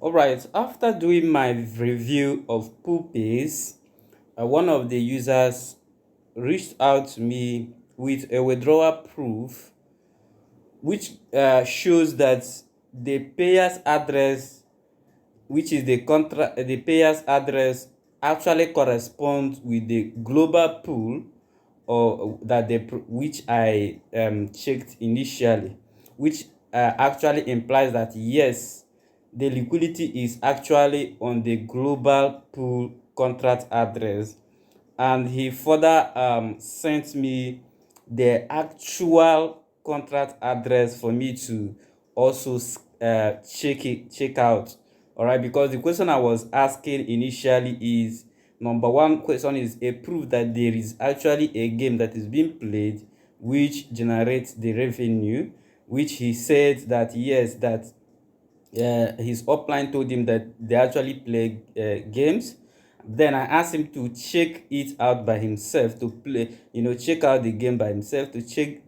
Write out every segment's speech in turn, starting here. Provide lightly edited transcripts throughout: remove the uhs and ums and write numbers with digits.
Alright, after doing my review of Poolpays, one of the users reached out to me with a withdrawal proof which shows that the payer's address, which is the payer's address, actually corresponds with the global pool or that they which I checked initially, which actually implies that yes, the liquidity is actually on the global pool contract address. And he further sent me the actual contract address for me to also check out. All right, because the question I was asking initially is, number one question is a proof that there is actually a game that is being played which generates the revenue, which he said that yes, that his upline told him that they actually play games. Then I asked him to check it out by himself, to play, check out the game by himself, to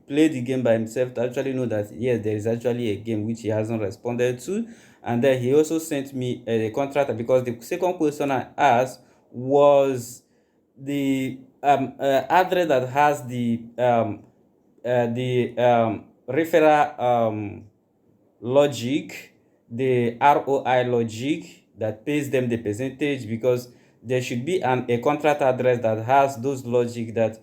play the game by himself, to actually know that yes, there is actually a game which he hasn't responded to. And then he also sent me a contract, because the second question I asked was the address that has the referral logic, the ROI logic that pays them the percentage, because there should be a contract address that has those logic that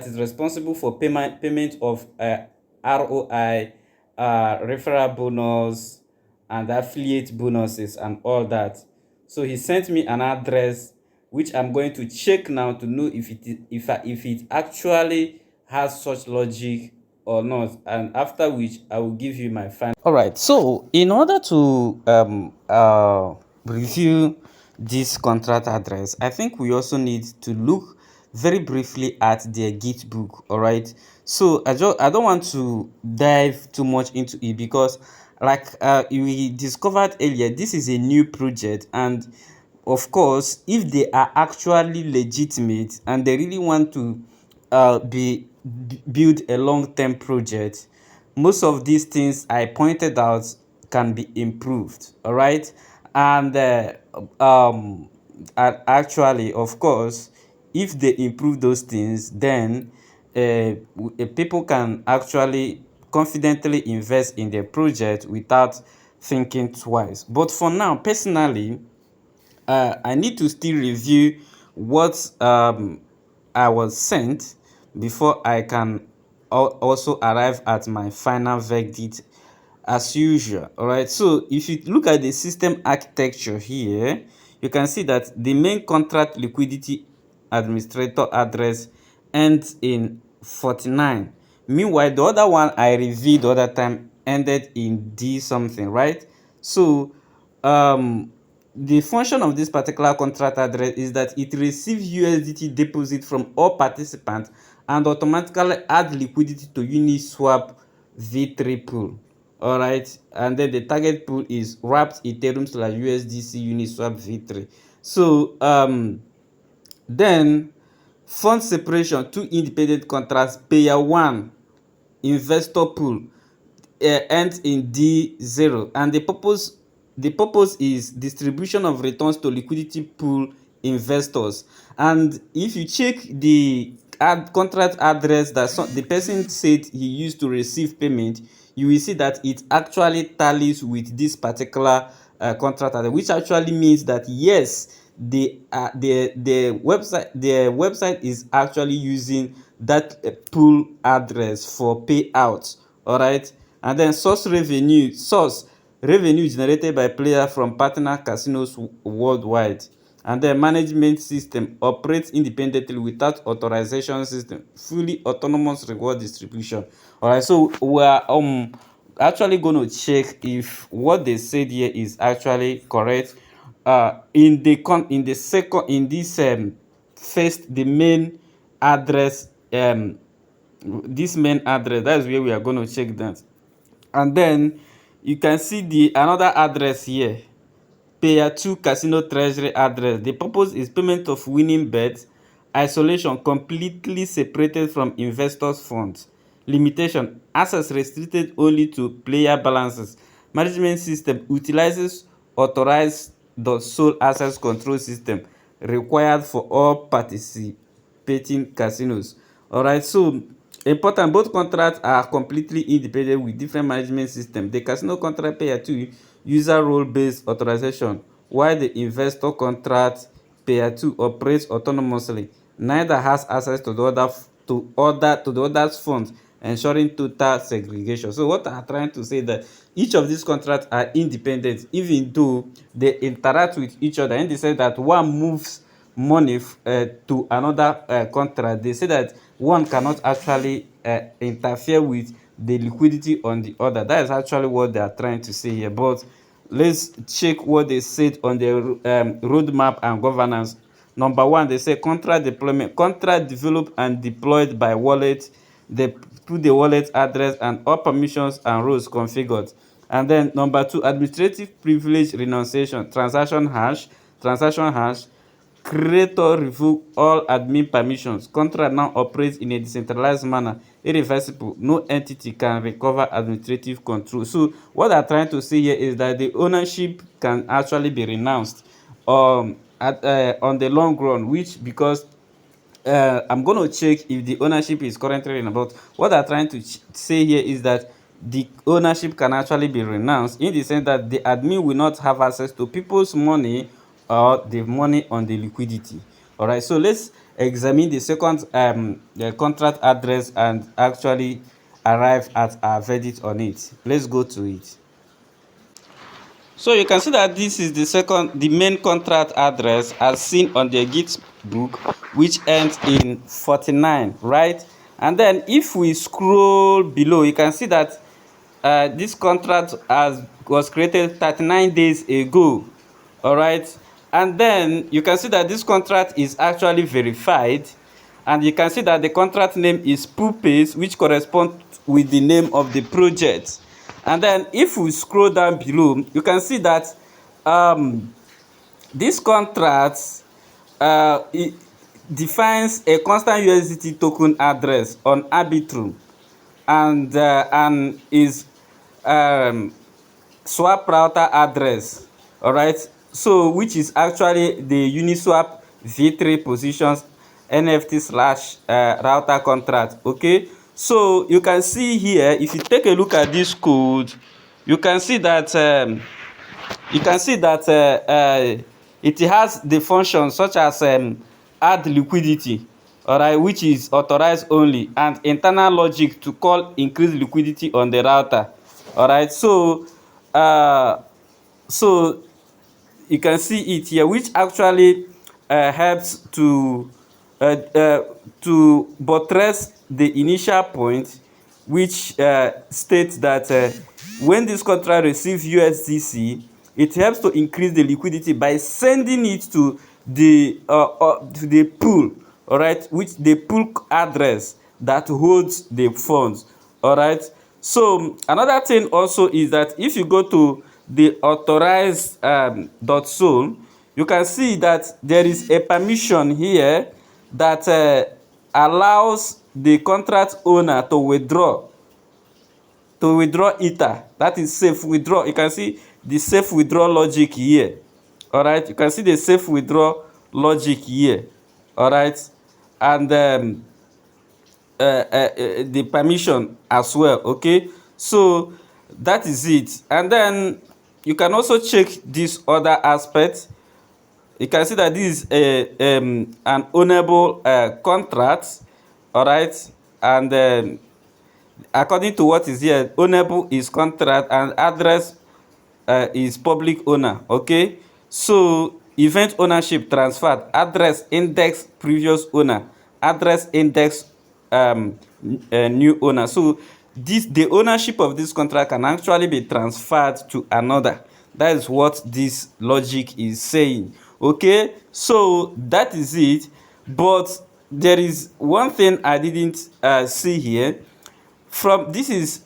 is responsible for payment of ROI, referral bonus, and affiliate bonuses and all that. So he sent me an address which I'm going to check now to know if it actually has such logic or not, and after which I will give you my final. All right, so in order to review this contract address, I think we also need to look very briefly at their Git book. All right, so I don't want to dive too much into it, because like we discovered earlier, this is a new project, and of course, if they are actually legitimate and they really want to build a long-term project, most of these things I pointed out can be improved. All right, and actually, of course, if they improve those things, then people can actually confidently invest in their project without thinking twice. But for now, personally, I need to still review what I was sent before I can also arrive at my final verdict as usual. All right, so if you look at the system architecture here, you can see that the main contract liquidity administrator address ends in 49. Meanwhile, the other one I reviewed the other time ended in D something, right? So the function of this particular contract address is that it receives USDT deposit from all participants and automatically add liquidity to Uniswap V3 pool. All right, and then the target pool is wrapped Ethereum / USDC Uniswap V3. So then fund separation, two independent contracts, payer one, investor pool, ends in D0, and the purpose is distribution of returns to liquidity pool investors. And if you check the contract address that the person said he used to receive payment, you will see that it actually tallies with this particular contract address, which actually means that yes, the website is actually using that pool address for payouts. All right, and then source revenue generated by players from partner casinos worldwide. And then management system operates independently without authorization system, fully autonomous reward distribution. All right, so we are actually going to check if what they said here is actually correct. In the second, in this first, the main address, this main address, that's where we are going to check that. And then you can see the another address here, payer 2 casino treasury address. The purpose is payment of winning bets, isolation, completely separated from investors funds. Limitation, access restricted only to player balances. Management system utilizes authorized the sole access control system required for all participating casinos. Alright, so important, both contracts are completely independent with different management systems. The casino contract payer to user role based authorization, while the investor contract payer to operates autonomously. Neither has access to the other's funds, ensuring total segregation. So what I'm trying to say that each of these contracts are independent, even though they interact with each other, in the sense that one moves money to another contract. They say that one cannot actually interfere with the liquidity on the other. That is actually what they are trying to say here. But let's check what they said on the roadmap and governance. Number one, they say contract deployment. Contract developed and deployed by wallet. They put the wallet address and all permissions and roles configured. And then number two, administrative privilege renunciation. Transaction hash. Creator revoke all admin permissions. Contract now operates in a decentralized manner, irreversible. No entity can recover administrative control. So what I'm trying to say here is that the ownership can actually be renounced on the long run, which because I'm going to check if the ownership is currently renounced. But what I'm trying to say here is that the ownership can actually be renounced, in the sense that the admin will not have access to people's money or the money on the liquidity. All right, so let's examine the second the contract address and actually arrive at our verdict on it. Let's go to it. So you can see that this is the main contract address as seen on the Git book, which ends in 49, right? And then if we scroll below, you can see that this contract was created 39 days ago. All right, and then you can see that this contract is actually verified, and you can see that the contract name is Poolpays, which corresponds with the name of the project. And then if we scroll down below, you can see that this contract it defines a constant USDT token address on Arbitrum, and is swap router address. All right, so which is actually the Uniswap v3 positions NFT slash router contract. Okay, so you can see here, if you take a look at this code, you can see that it has the functions such as add liquidity, all right, which is authorized only, and internal logic to call increase liquidity on the router. All right, so so you can see it here, which actually helps to buttress the initial point, which states that when this contract receives USDC, it helps to increase the liquidity by sending it to the pool, all right, which the pool address that holds the funds. All right, so another thing also is that if you go to the authorized .sol, you can see that there is a permission here that allows the contract owner to withdraw ether. That is safe withdraw. You can see the safe withdraw logic here. All right, you can see the safe withdraw logic here. All right, and the permission as well. Okay, so that is it. And then you can also check this other aspect. You can see that this is an ownable contract. All right, and according to what is here, ownable is contract and address is public owner. Okay, so event ownership transferred, address index previous owner, address index new owner. So the ownership of this contract can actually be transferred to another. That is what this logic is saying. Okay, so that is it. But there is one thing I didn't see here. From this is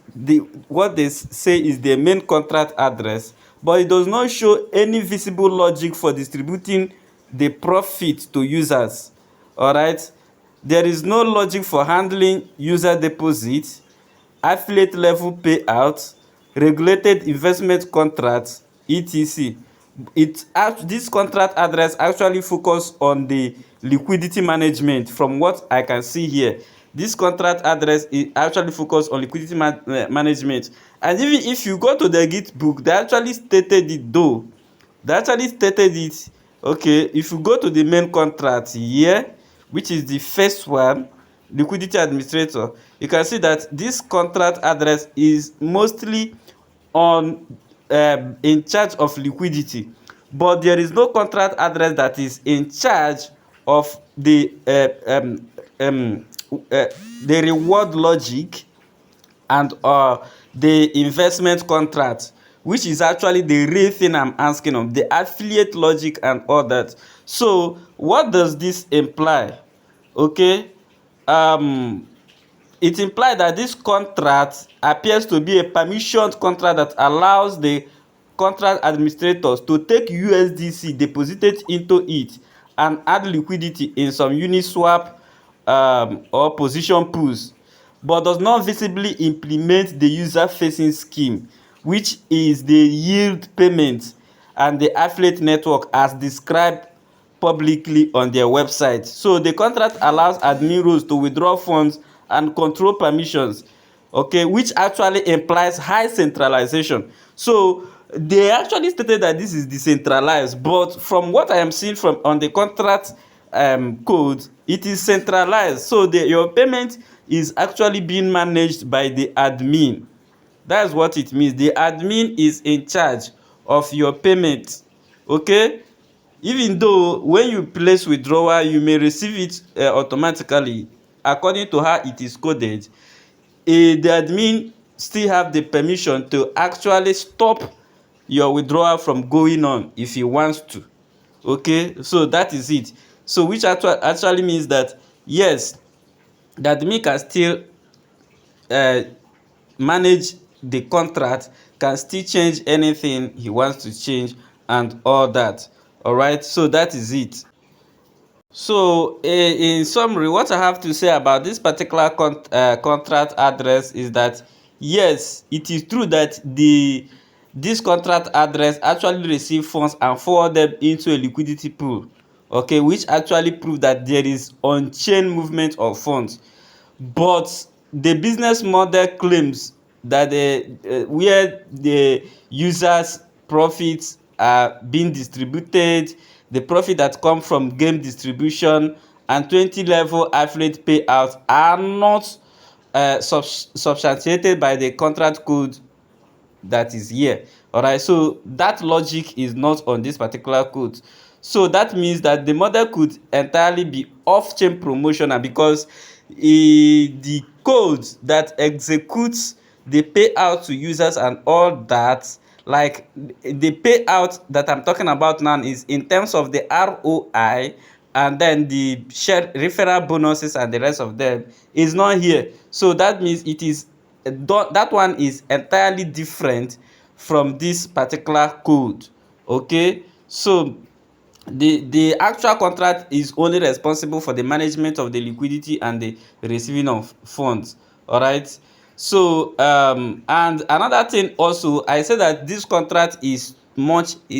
what they say is the main contract address, but it does not show any visible logic for distributing the profit to users. All right, there is no logic for handling user deposits, affiliate level payouts, regulated investment contracts, etc. This contract address actually focus on the liquidity management. From what I can see here, this contract address is actually focus on liquidity management. And even if you go to the git book, they actually stated it though. They actually stated it. Okay, if you go to the main contract here, which is the first one, liquidity administrator, you can see that this contract address is mostly on in charge of liquidity, but there is no contract address that is in charge of um, the reward logic and the investment contract, which is actually the real thing I'm asking of, the affiliate logic and all that. So what does this imply? Okay, um it implies that this contract appears to be a permissioned contract that allows the contract administrators to take USDC deposited into it and add liquidity in some Uniswap or position pools, but does not visibly implement the user-facing scheme, which is the yield payment and the affiliate network as described publicly on their website. So the contract allows admin roles to withdraw funds and control permissions, okay, which actually implies high centralization. So they actually stated that this is decentralized, but from what I am seeing from on the contract code, it is centralized. So your payment is actually being managed by the admin. That's what it means. The admin is in charge of your payment. Okay, even though when you place withdrawal you may receive it automatically according to how it is coded, the admin still have the permission to actually stop your withdrawal from going on if he wants to. Okay, so that is it. So which actually means that yes, the admin can still uh, manage the contract, can still change anything he wants to change and all that. All right, so that is it. So in summary, what I have to say about this particular contract address is that yes, it is true that this contract address actually receive funds and forward them into a liquidity pool, okay, which actually prove that there is on-chain movement of funds. But the business model claims that where the users profits are being distributed, the profit that come from game distribution and 20 level affiliate payouts are not substantiated by the contract code that is here. All right, so that logic is not on this particular code. So that means that the model could entirely be off-chain promotional, because the code that executes the payout to users and all that, like the payout that I'm talking about now is in terms of the ROI, and then the share referral bonuses and the rest of them is not here. So that means it is that one is entirely different from this particular code. Okay, so the actual contract is only responsible for the management of the liquidity and the receiving of funds. All right, so and another thing also, I said that this contract is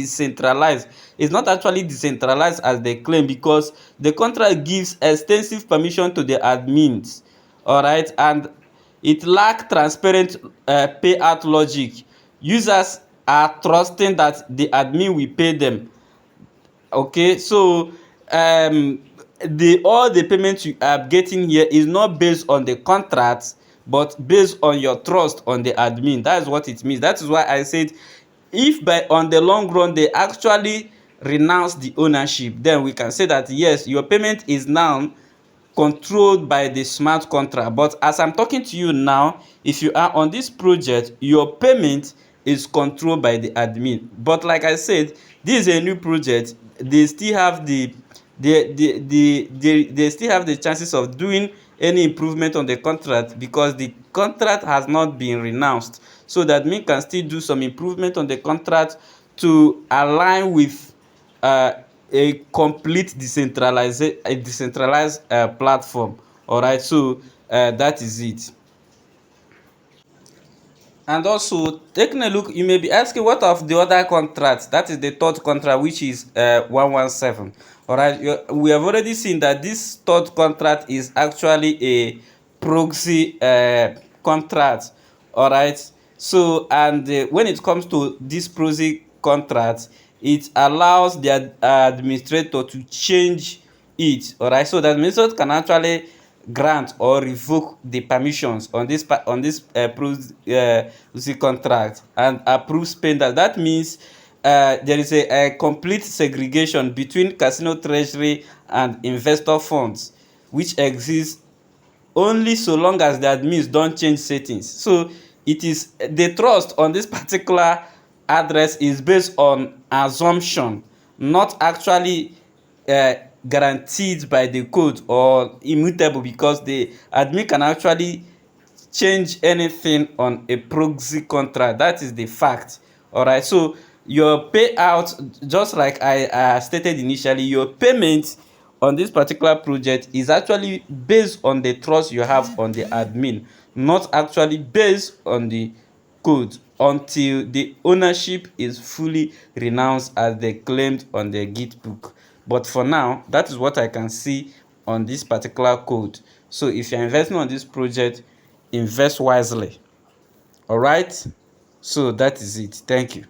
centralized. It's not actually decentralized as they claim, because the contract gives extensive permission to the admins. All right, and it lack transparent payout logic. Users are trusting that the admin will pay them. Okay, so the all the payments you are getting here is not based on the contract, but based on your trust on the admin. That's what it means. That is why I said if by on the long run they actually renounce the ownership, then we can say that yes, your payment is now controlled by the smart contract. But as I'm talking to you now, if you are on this project, your payment is controlled by the admin. But like I said, this is a new project. They still have they still have the chances of doing any improvement on the contract, because the contract has not been renounced. So that admin can still do some improvement on the contract to align with uh, a complete decentralized platform. All right, so that is it. And also, taking a look, you may be asking what of the other contracts? That is the third contract, which is 117. All right, we have already seen that this third contract is actually a proxy contract. All right, so and when it comes to this proxy contract, it allows the administrator to change it. All right, so the administrator can actually grant or revoke the permissions on this contract and approve spender. That means there is a complete segregation between casino treasury and investor funds, which exists only so long as the admins don't change settings. So it is the trust on this particular address is based on assumption, not actually uh, guaranteed by the code or immutable, because the admin can actually change anything on a proxy contract. That is the fact. All right, so your payout, just like I stated initially, your payment on this particular project is actually based on the trust you have on the admin, not actually based on the code, until the ownership is fully renounced as they claimed on the git book. But for now, that is what I can see on this particular code. So if you're investing on this project, invest wisely. All right, so that is it. Thank you.